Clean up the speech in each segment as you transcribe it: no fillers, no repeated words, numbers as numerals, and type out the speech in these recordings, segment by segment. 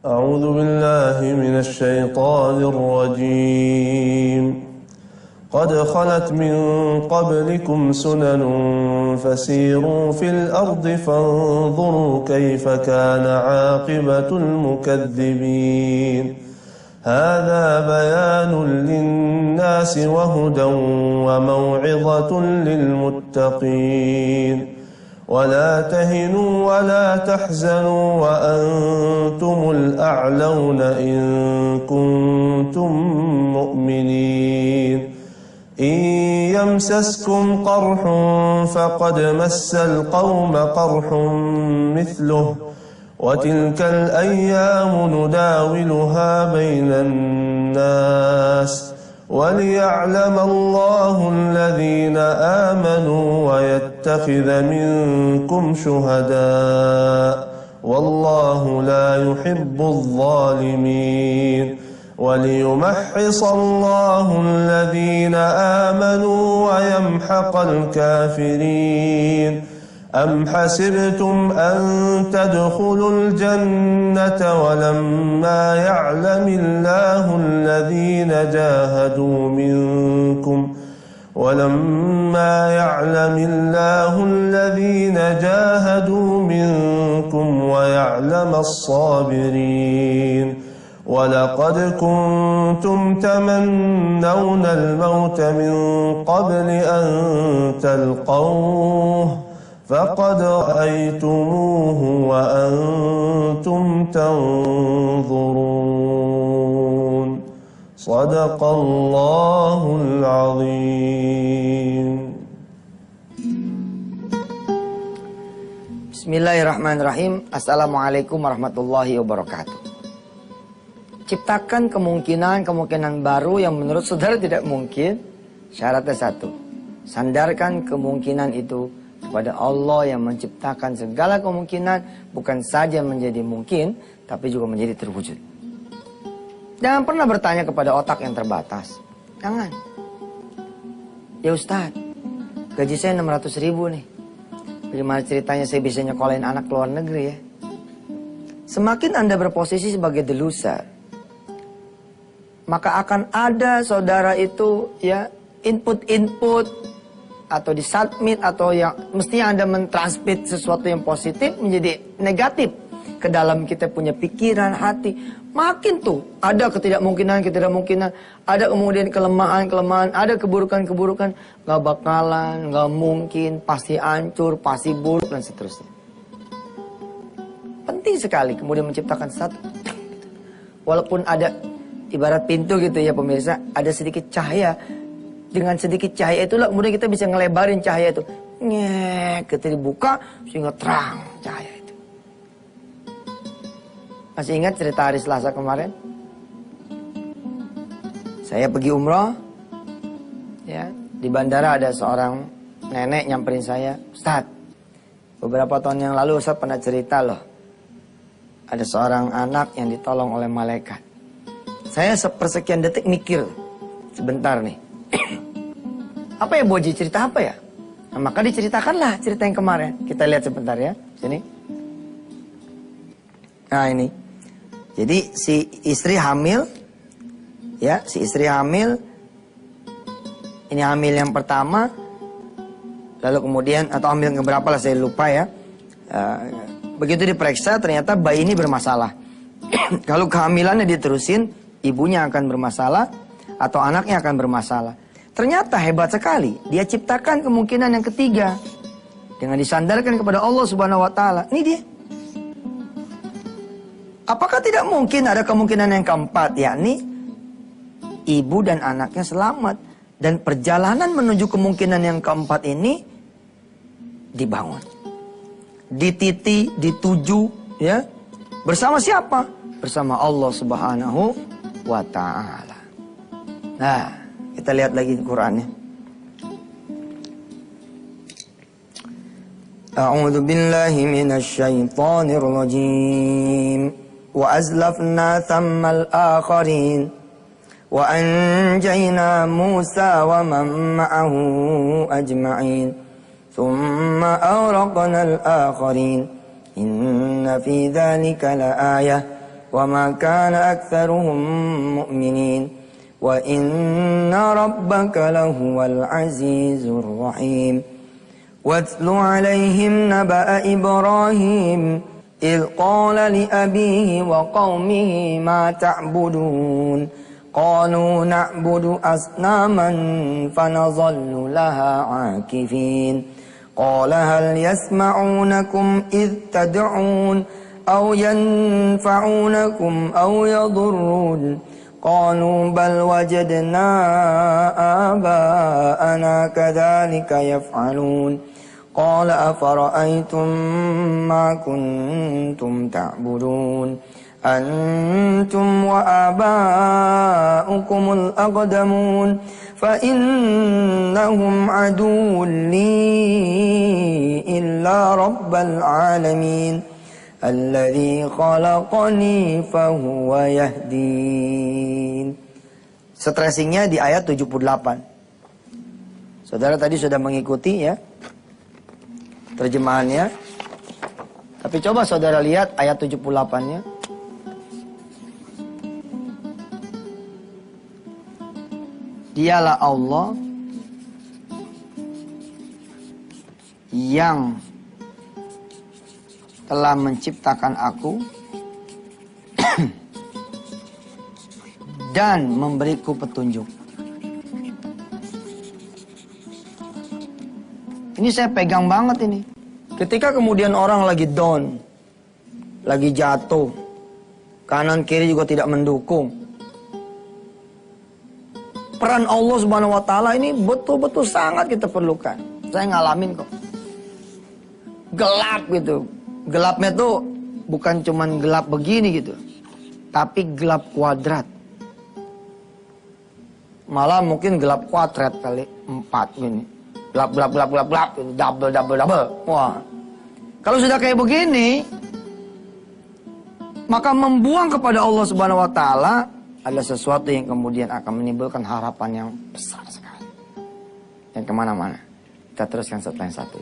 أعوذ بالله من الشيطان الرجيم قد خلت من قبلكم سنن فسيروا في الأرض فانظروا كيف كان عاقبة المكذبين هذا بيان للناس وهدى وموعظة للمتقين ولا تهنوا ولا تحزنوا وأنتم الأعلون إن كنتم مؤمنين إن يمسسكم قرح فقد مس القوم قرح مثله وتلك الأيام نداولها بين الناس وليعلم الله الذين آمنوا ويتخذ منكم شهداء والله لا يحب الظالمين وليمحص الله الذين آمنوا ويمحق الكافرين أم حسبتم أن تدخلوا الجنة ولما يعلم الله الذين جاهدوا منكم ويعلم الصابرين ولقد كنتم تمنون الموت من قبل أن تلقوه فقد رأيتموه وأنتم تنظرون صدق الله العظيم. Bismillahirrahmanirrahim. Assalamualaikum warahmatullahi wabarakatuh. Ciptakan kemungkinan baru yang menurut saudara tidak mungkin. Syaratnya satu, sandarkan kemungkinan itu kepada Allah yang menciptakan segala kemungkinan, bukan saja menjadi mungkin, tapi juga menjadi terwujud. Jangan pernah bertanya kepada otak yang terbatas. Jangan. Ya Ustadz, gaji saya 600.000 nih. Bagaimana ceritanya saya bisa nyekolahin anak ke luar negeri ya? Semakin Anda berposisi sebagai the loser, maka akan ada saudara itu ya input atau disubmit atau yang mestinya Anda mentransmit sesuatu yang positif menjadi negatif ke dalam kita punya pikiran, hati. Makin tuh ada ketidakmungkinan, ada kemudian kelemahan, ada keburukan, gak bakalan, gak mungkin, pasti hancur, pasti buruk dan seterusnya. Penting sekali kemudian menciptakan satu, walaupun ada ibarat pintu gitu ya pemirsa, ada sedikit cahaya. Dengan sedikit cahaya itulah kemudian kita bisa ngelebarin cahaya itu. Kita dibuka sehingga terang cahaya itu. Masih ingat cerita hari Selasa kemarin? Saya pergi umroh. Ya, di bandara ada seorang nenek nyamperin saya. Ustadz, beberapa tahun yang lalu Ustadz pernah cerita loh. Ada seorang anak yang ditolong oleh malaikat. Saya sepersekian detik mikir. Sebentar nih. Apa ya Boji, cerita apa ya? Nah, maka diceritakanlah cerita yang kemarin. Kita lihat sebentar ya, sini. Nah ini, jadi si istri hamil, ya si istri hamil, ini hamil yang pertama, lalu kemudian atau hamil yang berapa lah saya lupa ya. Begitu diperiksa ternyata bayi ini bermasalah. Kalau kehamilannya diterusin, ibunya akan bermasalah atau anaknya akan bermasalah. Ternyata hebat sekali, dia ciptakan kemungkinan yang ketiga dengan disandarkan kepada Allah Subhanahu wa taala. Ini dia. Apakah tidak mungkin ada kemungkinan yang keempat, yakni ibu dan anaknya selamat dan perjalanan menuju kemungkinan yang keempat ini dibangun. Dititi, dituju, ya. Bersama siapa? Bersama Allah Subhanahu wa taala. Nah, kita lihat lagi Qur'annya. A'udzu billahi minasy syaithanir rajim. Wa azlafna thammal akharin wa anjayna Musa wa man ma'ahu ajma'in. Thumma awraqna al-akharin. Inna fi dzalika laayah وما كان أكثرهم مؤمنين وإن ربك لهو العزيز الرحيم واتل عليهم نبأ إبراهيم إذ قال لأبيه وقومه ما تعبدون قالوا نعبد أصناما فنظل لها عاكفين قال هل يسمعونكم إذ تدعون أو ينفعونكم أو يضرون قالوا بل وجدنا آباءنا كذلك يفعلون قال أفرأيتم ما كنتم تعبدون أنتم وآباؤكم الأقدمون فإنهم عدو لي إلا رب العالمين الذي خلقني فهو يهدين. Stressingnya di ayat 78. Saudara tadi sudah mengikuti ya terjemahannya. Tapi coba saudara lihat ayat 78-nya. Dialah Allah yang telah menciptakan aku dan memberiku petunjuk. Ini saya pegang banget ini. Ketika kemudian orang lagi down, lagi jatuh, kanan kiri juga tidak mendukung. Peran Allah Subhanahu wa taala ini betul-betul sangat kita perlukan. Saya ngalamin kok. Gelap gitu. Gelapnya tuh bukan cuman gelap begini gitu. Tapi gelap kuadrat. Malah mungkin gelap kuadrat kali 4 gini. Gelap gitu. Double. Wah. Kalau sudah kayak begini, maka membuang kepada Allah Subhanahu wa taala adalah sesuatu yang kemudian akan menimbulkan harapan yang besar sekali. Dan kemana-mana. Kita teruskan setelah yang satu.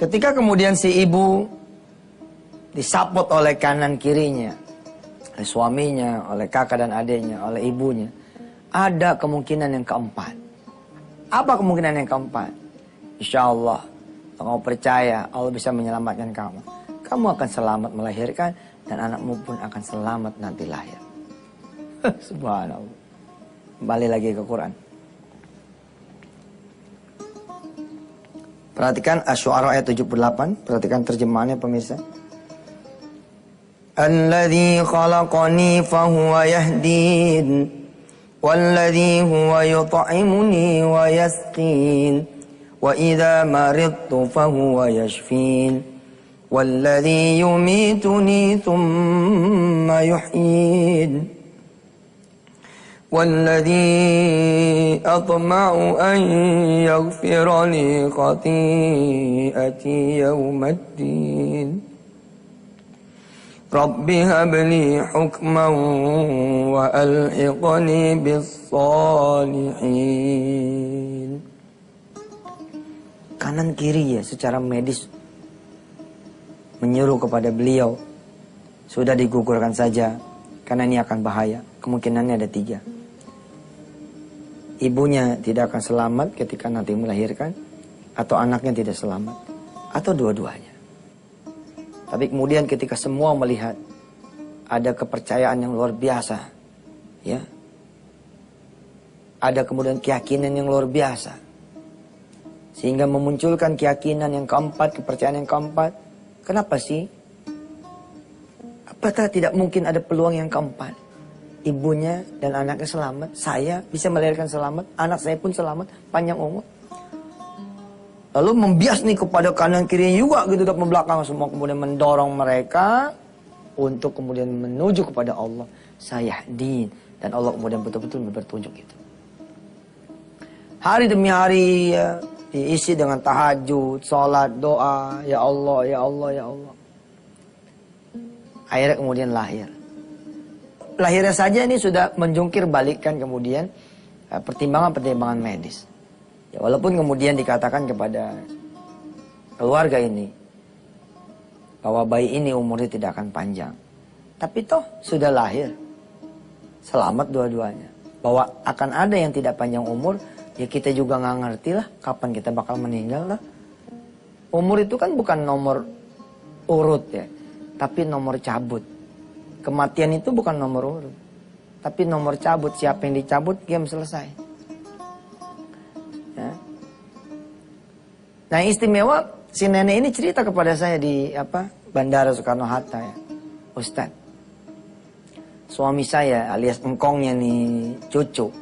Ketika kemudian si ibu disapot oleh kanan kirinya, oleh suaminya, oleh kakak dan adiknya, oleh ibunya, ada kemungkinan yang keempat. Apa kemungkinan yang keempat? Insya Allah, kalau kamu percaya Allah bisa menyelamatkan kamu, kamu akan selamat melahirkan dan anakmu pun akan selamat nanti lahir. Subhanallah. Kembali lagi ke Quran. Perhatikan Asy-Syu'ara ayat 78. Perhatikan terjemahannya pemirsa. Alladzi khalaqani fahuwa yahdin walladzi huwa yut'imuni wa yasqin wa idza maridtu fahuwa yashfin walladzi yumituni thumma yuhyin والذي أطمع أن يغفر لي خطيئتي يوم الدين رب هب لي حكما وألحقني بالصالحين. Kanan kiri ya secara medis menyuruh kepada beliau, sudah digugurkan saja karena ini akan bahaya. Kemungkinannya ada 3. Ibunya tidak akan selamat ketika nanti melahirkan, atau anaknya tidak selamat, atau dua-duanya. Tapi kemudian ketika semua melihat ada kepercayaan yang luar biasa, ya, ada kemudian keyakinan yang luar biasa, sehingga memunculkan keyakinan yang keempat, kepercayaan yang keempat. Kenapa sih? Apakah tidak mungkin ada peluang yang keempat? Ibunya dan anaknya selamat, saya bisa melahirkan selamat, anak saya pun selamat, panjang umur. Lalu membias nih kepada kanan kiri juga gitu, ke belakang semua, kemudian mendorong mereka untuk kemudian menuju kepada Allah. Sayahdin, dan Allah kemudian betul-betul bertunjuk itu. Hari demi hari ya, diisi dengan tahajud, sholat, doa, ya Allah, ya Allah, ya Allah. Akhirnya kemudian lahir. Lahirnya saja ini sudah menjungkir balikkan kemudian pertimbangan-pertimbangan medis. Ya, walaupun kemudian dikatakan kepada keluarga ini bahwa bayi ini umurnya tidak akan panjang. Tapi toh sudah lahir. Selamat dua-duanya. Bahwa akan ada yang tidak panjang umur, ya kita juga nggak ngerti lah kapan kita bakal meninggal lah. Umur itu kan bukan nomor urut ya, tapi nomor cabut. Kematian itu bukan nomor urut, tapi nomor cabut. Siapa yang dicabut, game selesai. Ya. Nah, istimewa si nenek ini cerita kepada saya di Bandara Soekarno-Hatta ya. Ustadz, suami saya alias engkongnya nih cucu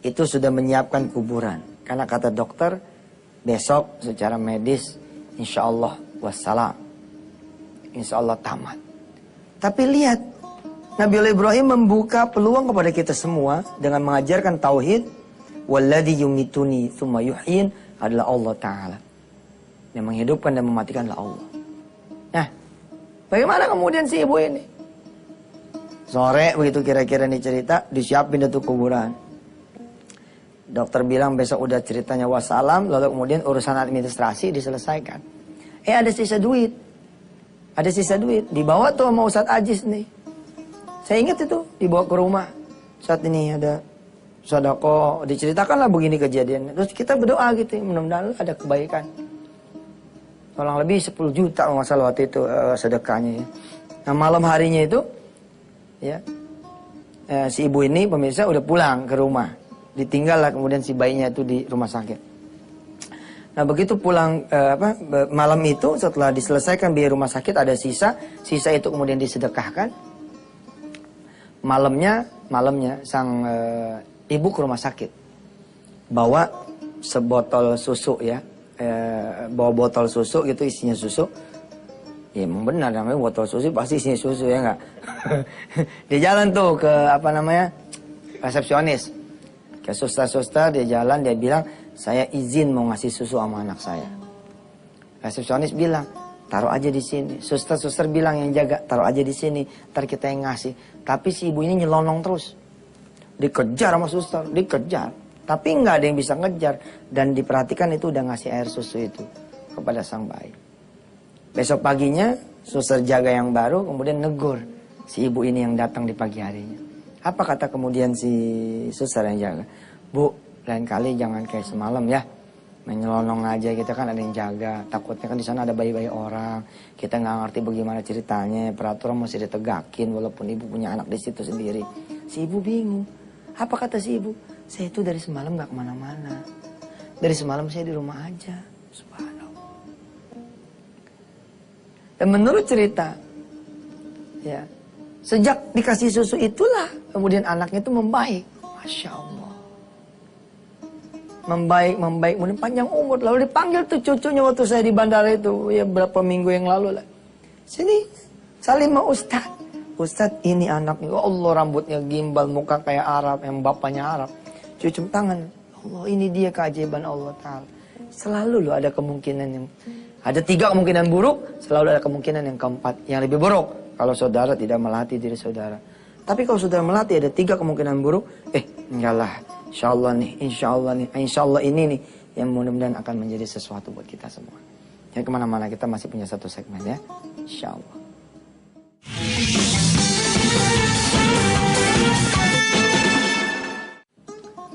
itu sudah menyiapkan kuburan. Karena kata dokter besok secara medis insya Allah wassalam, insya Allah tamat. Tapi lihat, Nabi Ibrahim membuka peluang kepada kita semua dengan mengajarkan tauhid. Walladzi yumituni tsumma yuhyin adalah Allah Ta'ala. Yang menghidupkan dan mematikan adalah Allah. Nah, bagaimana kemudian si ibu ini? Sore begitu kira-kira nih cerita, disiapin itu kuburan. Dokter bilang besok udah ceritanya wassalam, lalu kemudian urusan administrasi diselesaikan. Ada sisa duit. Ada sisa duit. Dibawa tuh sama Ustadz Ajis nih. Saya ingat itu, dibawa ke rumah. Saat ini ada sedekah, diceritakanlah begini kejadian. Terus kita berdoa gitu, mudah-mudahan ada kebaikan. Tolong lebih 10 juta masalah waktu itu sedekahnya ya. Nah, malam harinya itu ya si ibu ini pemirsa udah pulang ke rumah. Ditinggal lah kemudian si bayinya itu di rumah sakit. Nah, begitu pulang malam itu setelah diselesaikan biaya rumah sakit ada sisa itu kemudian disedekahkan. Malamnya sang ibu ke rumah sakit. Bawa sebotol susu ya. Bawa botol susu gitu, isinya susu. Ya emang benar namanya botol susu pasti isinya susu ya enggak. Dia jalan tuh ke resepsionis. Ke suster-suster dia jalan, dia bilang saya izin mau ngasih susu sama anak saya. Resepsionis bilang taruh aja di sini. Suster-suster bilang yang jaga taruh aja di sini, ntar kita yang ngasih. Tapi si ibu ini nyelonong terus. Dikejar sama suster, dikejar. Tapi nggak ada yang bisa ngejar. Dan diperhatikan itu udah ngasih air susu itu kepada sang bayi. Besok paginya suster jaga yang baru kemudian negur si ibu ini yang datang di pagi harinya. Apa kata kemudian si suster yang jaga? Bu, lain kali jangan kayak semalam ya. Menyelonong aja, kita kan ada yang jaga. Takutnya kan di sana ada bayi-bayi orang. Kita nggak ngerti bagaimana ceritanya. Peraturan masih ditegakin walaupun ibu punya anak di situ sendiri. Si ibu bingung. Apa kata si ibu? Saya itu dari semalam nggak kemana-mana. Dari semalam saya di rumah aja. Subhanallah. Dan menurut cerita, ya, sejak dikasih susu itulah kemudian anaknya itu membaik. Masya Allah. Membaik, kemudian panjang umur. Lalu dipanggil tuh cucunya waktu saya di bandara itu, ya berapa minggu yang lalu lah. Sini, Salimah Ustadz. Ustadz ini anaknya, Allah rambutnya gimbal, muka kayak Arab, yang bapaknya Arab. Cucum tangan, Allah ini dia keajaiban Allah Ta'ala. Selalu loh ada kemungkinan yang, ada 3 kemungkinan buruk, selalu ada kemungkinan yang keempat, yang lebih buruk. Kalau saudara tidak melatih diri saudara. Tapi kalau saudara melatih ada 3 kemungkinan buruk, enggak lah. Insya Allah ini nih yang mudah-mudahan akan menjadi sesuatu buat kita semua. Jadi kemana-mana kita masih punya satu segmen ya, Insya Allah.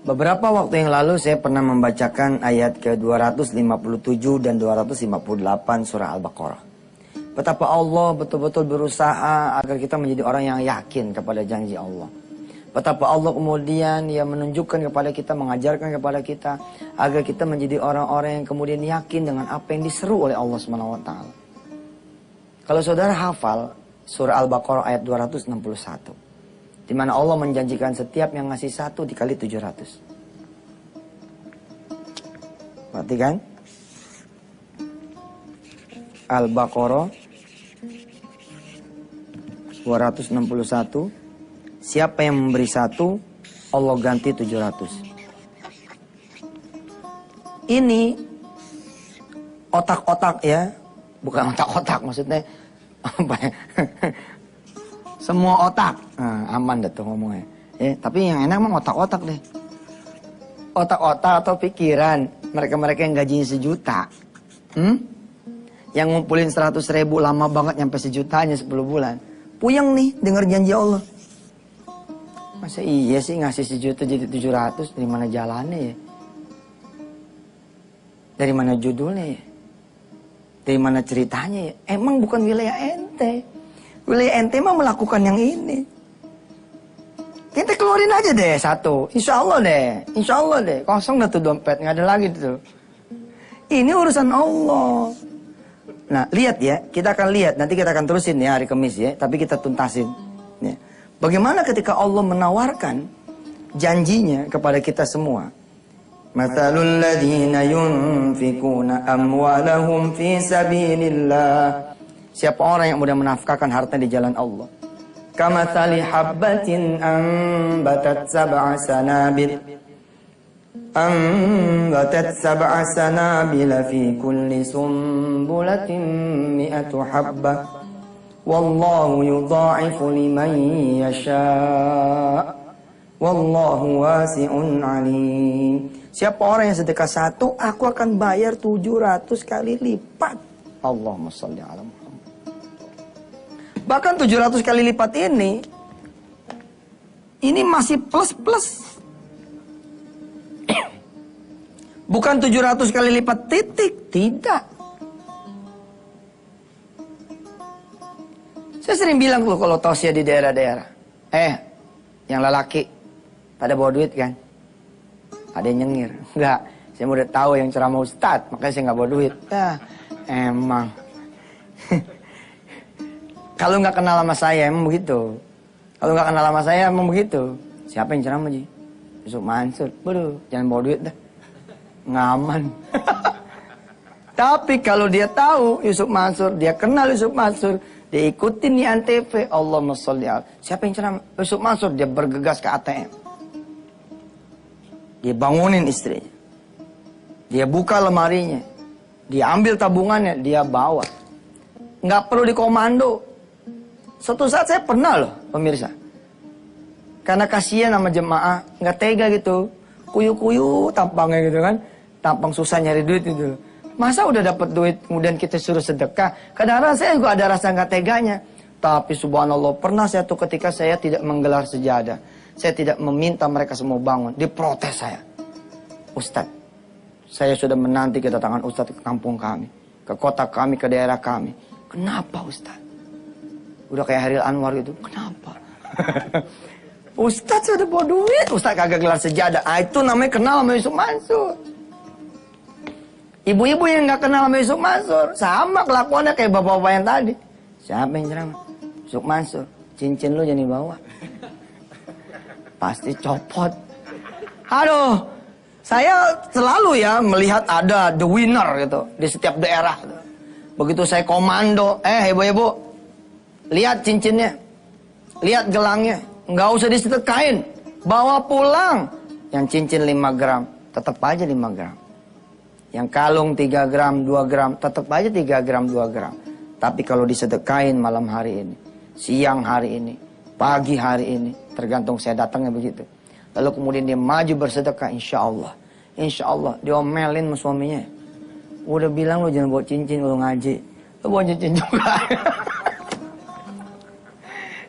Beberapa waktu yang lalu saya pernah membacakan ayat ke-257 dan 258 surah Al-Baqarah. Betapa Allah betul-betul berusaha agar kita menjadi orang yang yakin kepada janji Allah. Betapa Allah kemudian yang menunjukkan kepada kita, mengajarkan kepada kita agar kita menjadi orang-orang yang kemudian yakin dengan apa yang diseru oleh Allah SWT. Kalau saudara hafal surah Al-Baqarah ayat 261. Di mana Allah menjanjikan setiap yang ngasih 1 dikali 700. Perhatikan. Al-Baqarah 261. Siapa yang memberi 1, Allah ganti 700. Ini otak-otak ya. Bukan otak-otak maksudnya. Apa ya? Semua otak. Nah, aman deh tuh ngomongnya. Tapi yang enak mah otak-otak deh. Otak-otak atau pikiran mereka-mereka yang gajinya 1 juta. Yang ngumpulin 100.000 lama banget nyampe sejutanya 10 bulan. Puyeng nih denger janji Allah. Masa iya sih ngasih 1 juta jadi 700, dari mana jalannya ya? Dari mana judulnya ya? Dari mana ceritanya ya? Emang bukan wilayah ente. Wilayah ente mah melakukan yang ini. Kita keluarin aja deh 1. Insya Allah deh. Kosong dah tuh dompet, nggak ada lagi tuh. Ini urusan Allah. Nah, lihat ya, kita akan lihat, nanti kita akan terusin ya hari Kamis ya, tapi kita tuntasin. Ya. Bagaimana ketika Allah menawarkan janjinya kepada kita semua. Mathalul ladzina yunfikuna amwalahum fi sabilillah. Siapa orang yang mudah menafkahkan harta di jalan Allah. Kamathali habbatin ambatat sab'a sanabila fi kulli sumbulatin mi'atu habbah. Wallahu yudha'ifu liman yasha'. Wallahu wasi'un alim. Siapa orang yang sedekah 1, aku akan bayar 700 kali lipat. Allahumma shalli ala Muhammad. Bahkan 700 kali lipat ini masih plus. Bukan 700 kali lipat titik, tidak. Saya sering bilang loh kalau tausiah di daerah-daerah. Yang lelaki pada bawa duit kan? Ada yang nyengir. Enggak, saya udah tahu yang ceramah Ustadz, makanya saya nggak bawa duit. Emang. Kalau nggak kenal sama saya emang begitu. Kalau nggak kenal sama saya emang begitu. Siapa yang ceramah Ji? Yusuf Mansur. Waduh, jangan bawa duit dah. Ngaman. Tapi kalau dia tahu Yusuf Mansur, dia kenal Yusuf Mansur, dia ikutin di Antv, Allahumma sholli ala. Siapa yang ceramah? Yusuf Mansur, dia bergegas ke ATM. Dia bangunin istrinya. Dia buka lemarinya. Dia ambil tabungannya, dia bawa. Nggak perlu dikomando. Suatu saat saya pernah loh, pemirsa. Karena kasihan sama jemaah, nggak tega gitu. Kuyu-kuyu tampangnya gitu kan. Tampang susah nyari duit itu. Masa udah dapat duit, kemudian kita suruh sedekah. Kadang-kadang saya juga ada rasa nggak teganya. Tapi subhanallah, pernah saya tuh ketika saya tidak menggelar sejadah. Saya tidak meminta mereka semua bangun. Diprotes saya. Ustadz, saya sudah menanti kedatangan Ustadz ke kampung kami. Ke kota kami, ke daerah kami. Kenapa Ustadz? Udah kayak Haril Anwar itu. Kenapa? Ustadz sudah bawa duit. Ustadz kagak gelar sejadah. Itu namanya kenal sama Yusuf Mansur. Ibu-ibu yang gak kenal sama Yusuf Mansur. Sama kelakuannya kayak bapak-bapak yang tadi. Siapa yang ceramah? Yusuf Mansur. Cincin lu jangan dibawa. Pasti copot. Aduh. Saya selalu ya melihat ada the winner gitu. Di setiap daerah. Begitu saya komando. Ibu-ibu. Lihat cincinnya. Lihat gelangnya. Nggak usah disedekain. Bawa pulang. Yang cincin 5 gram. Tetap aja 5 gram. Yang kalung 3 gram, 2 gram. Tetap aja 3 gram, 2 gram. Tapi kalau disedekain malam hari ini. Siang hari ini. Pagi hari ini. Tergantung saya datangnya begitu. Lalu kemudian dia maju bersedekah. Insya Allah. Insya Allah. Diomelin sama suaminya. Udah bilang lu jangan bawa cincin lu ngaji. Lu bawa cincin juga.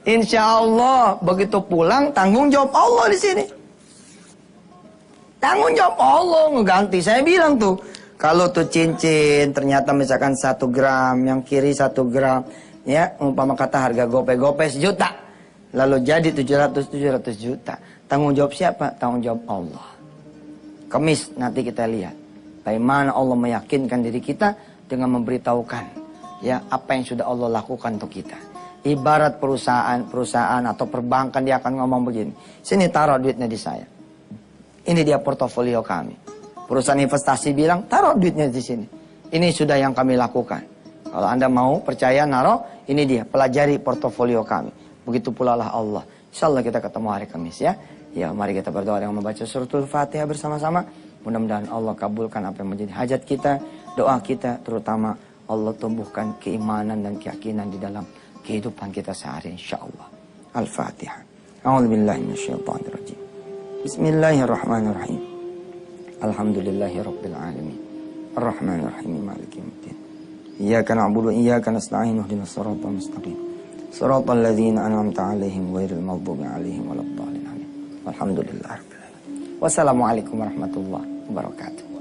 Insya Allah begitu pulang tanggung jawab Allah di sini. Tanggung jawab Allah ngeganti. Saya bilang tuh kalau tuh cincin ternyata misalkan 1 gram, yang kiri 1 gram, ya umpama kata harga gope 1 juta, lalu jadi 700 juta. Tanggung jawab siapa? Tanggung jawab Allah. Kamis nanti kita lihat bagaimana Allah meyakinkan diri kita dengan memberitahukan ya apa yang sudah Allah lakukan untuk kita. Ibarat perusahaan atau perbankan dia akan ngomong begini. Sini taruh duitnya di saya. Ini dia portofolio kami. Perusahaan investasi bilang taruh duitnya di sini. Ini sudah yang kami lakukan. Kalau Anda mau percaya naruh, ini dia pelajari portofolio kami. Begitu pula lah Allah. Insya Allah kita ketemu hari Kamis ya. Ya mari kita berdoa dengan membaca suratul Fatihah bersama-sama. Mudah-mudahan Allah kabulkan apa yang menjadi hajat kita. Doa kita terutama Allah tumbuhkan keimanan dan keyakinan di dalam kehidupan kita sehari insyaallah. Al-Fatihah. A'udzubillahi minasyaitonirrajim. Bismillahirrahmanirrahim. Alhamdulillahirabbil alamin. Arrahmanirrahim maliki yaumiddin. Iyyaka na'budu wa iyyaka nasta'in ihdinas siratal mustaqim. Siratal ladzina an'amta 'alaihim ghairil maghdubi 'alaihim waladdallin. Walhamdulillahirabbil alamin. Wassalamualaikum warahmatullahi wabarakatuh.